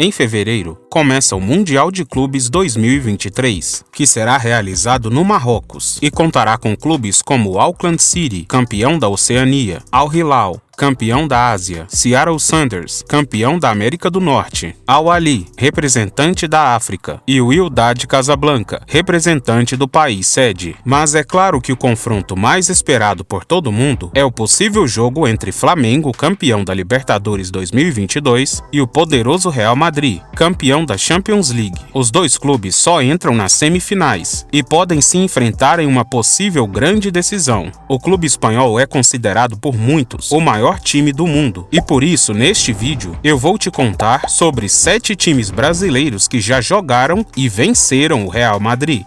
Em fevereiro, começa o Mundial de Clubes 2023, que será realizado no Marrocos e contará com clubes como o Auckland City, campeão da Oceania, Al Hilal, campeão da Ásia, Seattle Sounders, campeão da América do Norte, Al Ahly, representante da África, e o Wydad Casablanca, representante do país sede. Mas é claro que o confronto mais esperado por todo mundo é o possível jogo entre Flamengo, campeão da Libertadores 2022, e o poderoso Real Madrid, campeão da Champions League. Os dois clubes só entram nas semifinais e podem se enfrentar em uma possível grande decisão. O clube espanhol é considerado por muitos o maior time do mundo, e por isso neste vídeo eu vou te contar sobre 7 times brasileiros que já jogaram e venceram o Real Madrid.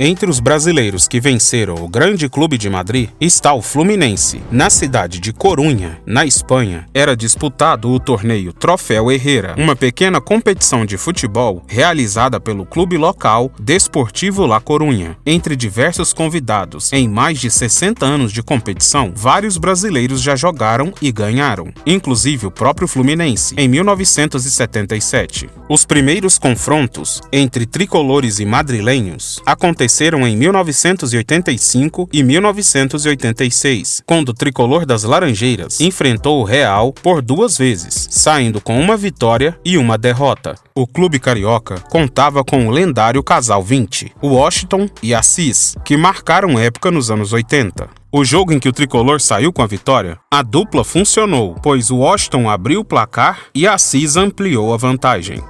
Entre os brasileiros que venceram o Grande Clube de Madrid está o Fluminense. Na cidade de Corunha, na Espanha, era disputado o torneio Troféu Herrera, uma pequena competição de futebol realizada pelo clube local Desportivo La Coruña. Entre diversos convidados, em mais de 60 anos de competição, vários brasileiros já jogaram e ganharam, inclusive o próprio Fluminense, em 1977. Os primeiros confrontos entre tricolores e madrilenhos aconteceram em 1985 e 1986, quando o tricolor das Laranjeiras enfrentou o Real por 2 vezes, saindo com uma vitória e uma derrota. O clube carioca contava com o lendário casal 20, o Washington e Assis, que marcaram época nos anos 80. O jogo em que o tricolor saiu com a vitória, a dupla funcionou, pois o Washington abriu o placar e Assis ampliou a vantagem.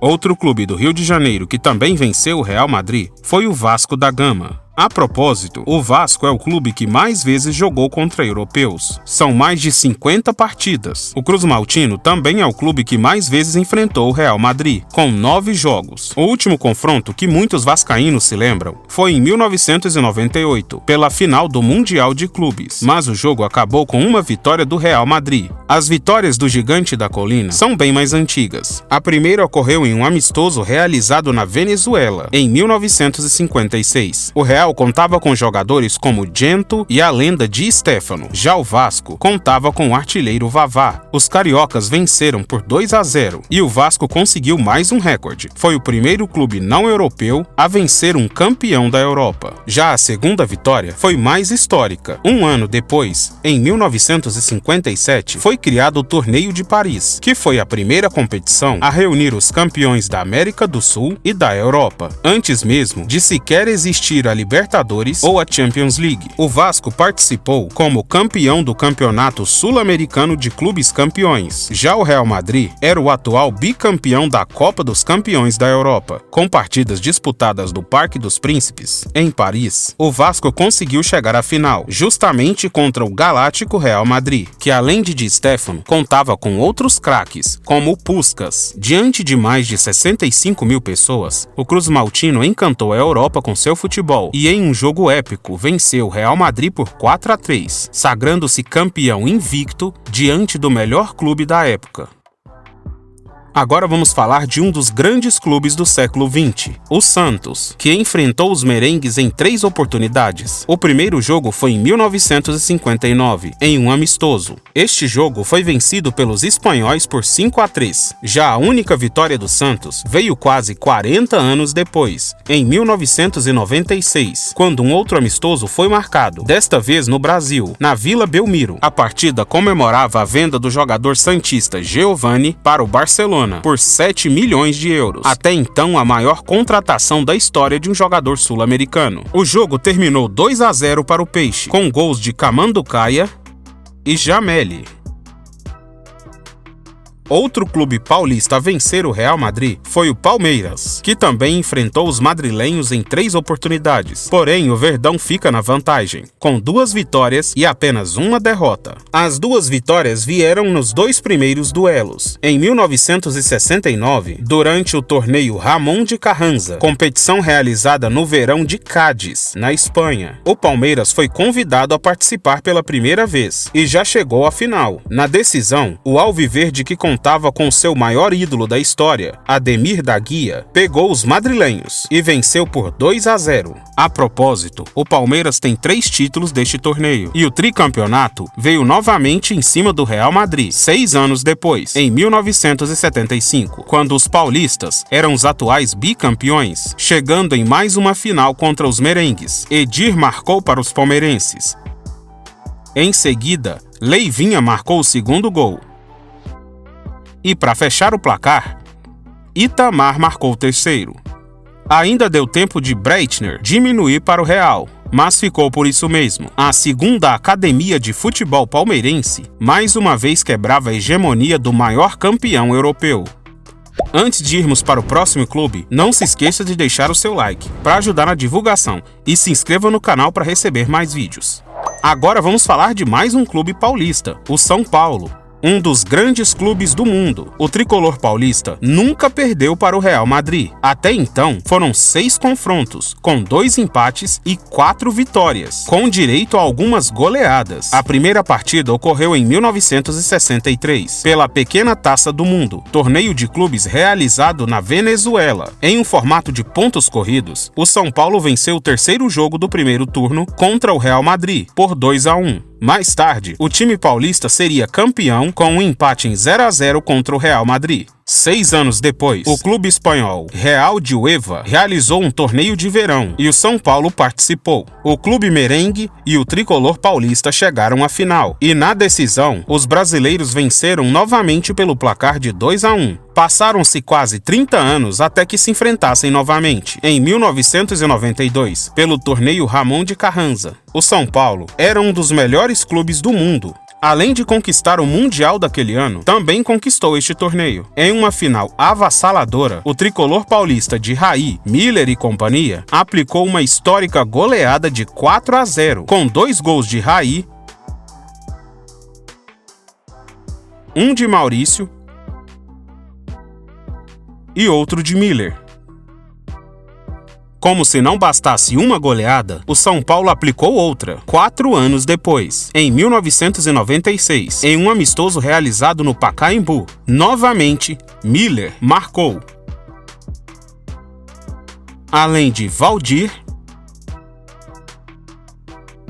Outro clube do Rio de Janeiro que também venceu o Real Madrid foi o Vasco da Gama. A propósito, o Vasco é o clube que mais vezes jogou contra europeus. São mais de 50 partidas. O Cruz Maltino também é o clube que mais vezes enfrentou o Real Madrid, com 9 jogos. O último confronto que muitos vascaínos se lembram foi em 1998, pela final do Mundial de Clubes, mas o jogo acabou com uma vitória do Real Madrid. As vitórias do Gigante da Colina são bem mais antigas. A primeira ocorreu em um amistoso realizado na Venezuela, em 1956. O Real contava com jogadores como Gento e a lenda Di Stéfano. Já o Vasco contava com o artilheiro Vavá. Os cariocas venceram por 2-0 e o Vasco conseguiu mais um recorde. Foi o primeiro clube não europeu a vencer um campeão da Europa. Já a segunda vitória foi mais histórica. Um ano depois, em 1957, foi criado o Torneio de Paris, que foi a primeira competição a reunir os campeões da América do Sul e da Europa, antes mesmo de sequer existir a Libertadores ou a Champions League. O Vasco participou como campeão do Campeonato Sul-Americano de Clubes Campeões. Já o Real Madrid era o atual bicampeão da Copa dos Campeões da Europa. Com partidas disputadas no Parque dos Príncipes, em Paris, o Vasco conseguiu chegar à final, justamente contra o galáctico Real Madrid, que além de Di Stéfano, contava com outros craques, como o Puskás. Diante de mais de 65 mil pessoas, o Cruz Maltino encantou a Europa com seu futebol e em um jogo épico venceu o Real Madrid por 4-3, sagrando-se campeão invicto diante do melhor clube da época. Agora vamos falar de um dos grandes clubes do século XX, o Santos, que enfrentou os merengues em 3 oportunidades. O primeiro jogo foi em 1959, em um amistoso. Este jogo foi vencido pelos espanhóis por 5-3. Já a única vitória do Santos veio quase 40 anos depois, em 1996, quando um outro amistoso foi marcado, desta vez no Brasil, na Vila Belmiro. A partida comemorava a venda do jogador santista Giovani para o Barcelona por 7 milhões de euros. Até então, a maior contratação da história de um jogador sul-americano. O jogo terminou 2-0 para o Peixe, com gols de Camanducaia e Jameli. Outro clube paulista a vencer o Real Madrid foi o Palmeiras, que também enfrentou os madrilenhos em 3 oportunidades. Porém, o Verdão fica na vantagem, com 2 vitórias e apenas uma derrota. As 2 vitórias vieram nos 2 primeiros duelos. Em 1969, durante o torneio Ramón de Carranza, competição realizada no verão de Cádiz, na Espanha, o Palmeiras foi convidado a participar pela primeira vez e já chegou à final. Na decisão, o alviverde, que contava com seu maior ídolo da história, Ademir da Guia, pegou os madrilenhos e venceu por 2-0. A propósito, o Palmeiras tem 3 títulos deste torneio, e o tricampeonato veio novamente em cima do Real Madrid, 6 anos depois, em 1975, quando os paulistas eram os atuais bicampeões, chegando em mais uma final contra os merengues. Edir marcou para os palmeirenses. Em seguida, Leivinha marcou o segundo gol. E para fechar o placar, Itamar marcou o terceiro. Ainda deu tempo de Breitner diminuir para o Real, mas ficou por isso mesmo. A segunda academia de futebol palmeirense mais uma vez quebrava a hegemonia do maior campeão europeu. Antes de irmos para o próximo clube, não se esqueça de deixar o seu like para ajudar na divulgação e se inscreva no canal para receber mais vídeos. Agora vamos falar de mais um clube paulista, o São Paulo. Um dos grandes clubes do mundo, o tricolor paulista nunca perdeu para o Real Madrid. Até então, foram 6 confrontos, com 2 empates e 4 vitórias, com direito a algumas goleadas. A primeira partida ocorreu em 1963, pela Pequena Taça do Mundo, torneio de clubes realizado na Venezuela. Em um formato de pontos corridos, o São Paulo venceu o terceiro jogo do primeiro turno contra o Real Madrid, por 2-1. Mais tarde, o time paulista seria campeão com um empate em 0-0 contra o Real Madrid. 6 anos depois, o clube espanhol Real de Huelva realizou um torneio de verão e o São Paulo participou. O clube merengue e o tricolor paulista chegaram à final. E na decisão, os brasileiros venceram novamente pelo placar de 2-1. Passaram-se quase 30 anos até que se enfrentassem novamente, em 1992, pelo torneio Ramon de Carranza. O São Paulo era um dos melhores clubes do mundo. Além de conquistar o Mundial daquele ano, também conquistou este torneio. Em uma final avassaladora, o tricolor paulista de Raí, Miller e companhia aplicou uma histórica goleada de 4-0, com 2 gols de Raí, um de Maurício e outro de Miller. Como se não bastasse uma goleada, o São Paulo aplicou outra, 4 anos depois, em 1996, em um amistoso realizado no Pacaembu. Novamente, Miller marcou. Além de Valdir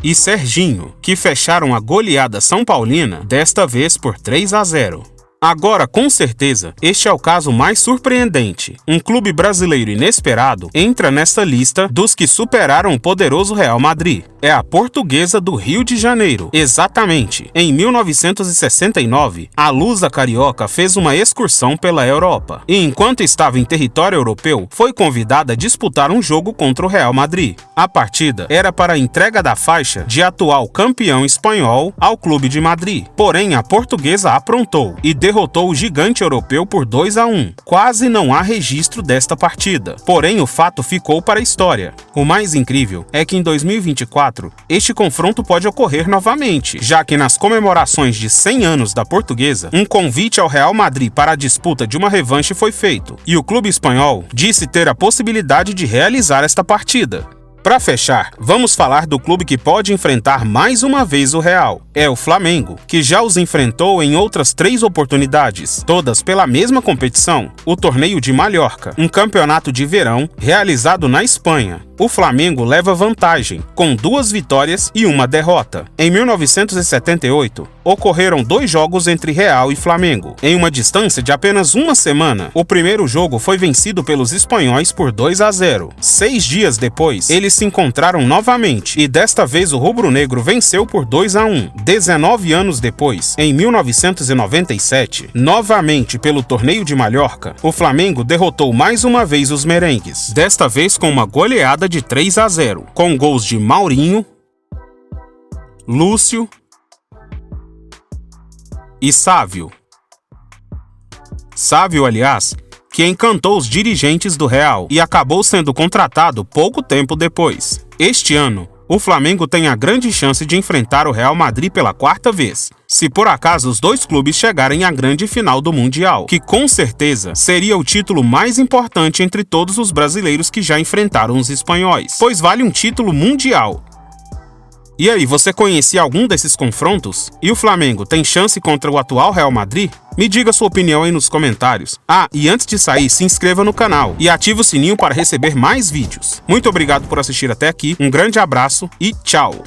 e Serginho, que fecharam a goleada são paulina, desta vez por 3-0. Agora, com certeza, este é o caso mais surpreendente. Um clube brasileiro inesperado entra nesta lista dos que superaram o poderoso Real Madrid. É a Portuguesa do Rio de Janeiro. Exatamente. Em 1969, a Lusa Carioca fez uma excursão pela Europa. E enquanto estava em território europeu, foi convidada a disputar um jogo contra o Real Madrid. A partida era para a entrega da faixa de atual campeão espanhol ao Clube de Madrid. Porém, a Portuguesa aprontou e derrotou o gigante europeu por 2-1. Quase não há registro desta partida, porém o fato ficou para a história. O mais incrível é que em 2024, este confronto pode ocorrer novamente, já que nas comemorações de 100 anos da Portuguesa, um convite ao Real Madrid para a disputa de uma revanche foi feito, e o clube espanhol disse ter a possibilidade de realizar esta partida. Para fechar, vamos falar do clube que pode enfrentar mais uma vez o Real. É o Flamengo, que já os enfrentou em outras 3 oportunidades, todas pela mesma competição, o Torneio de Mallorca, um campeonato de verão realizado na Espanha. O Flamengo leva vantagem, com 2 vitórias e 1 derrota. Em 1978, ocorreram 2 jogos entre Real e Flamengo, em uma distância de apenas uma semana. O primeiro jogo foi vencido pelos espanhóis por 2-0. 6 dias depois, eles se encontraram novamente, e desta vez o rubro-negro venceu por 2-1. 19 anos depois, em 1997, novamente pelo Torneio de Mallorca, o Flamengo derrotou mais uma vez os merengues, desta vez com uma goleada de 3-0, com gols de Maurinho, Lúcio e Sávio. Sávio, aliás, que encantou os dirigentes do Real e acabou sendo contratado pouco tempo depois. Este ano, o Flamengo tem a grande chance de enfrentar o Real Madrid pela 4ª vez, se por acaso os 2 clubes chegarem à grande final do Mundial, que com certeza seria o título mais importante entre todos os brasileiros que já enfrentaram os espanhóis, pois vale um título mundial. E aí, você conhecia algum desses confrontos? E o Flamengo tem chance contra o atual Real Madrid? Me diga sua opinião aí nos comentários. Ah, e antes de sair, se inscreva no canal e ative o sininho para receber mais vídeos. Muito obrigado por assistir até aqui, um grande abraço e tchau!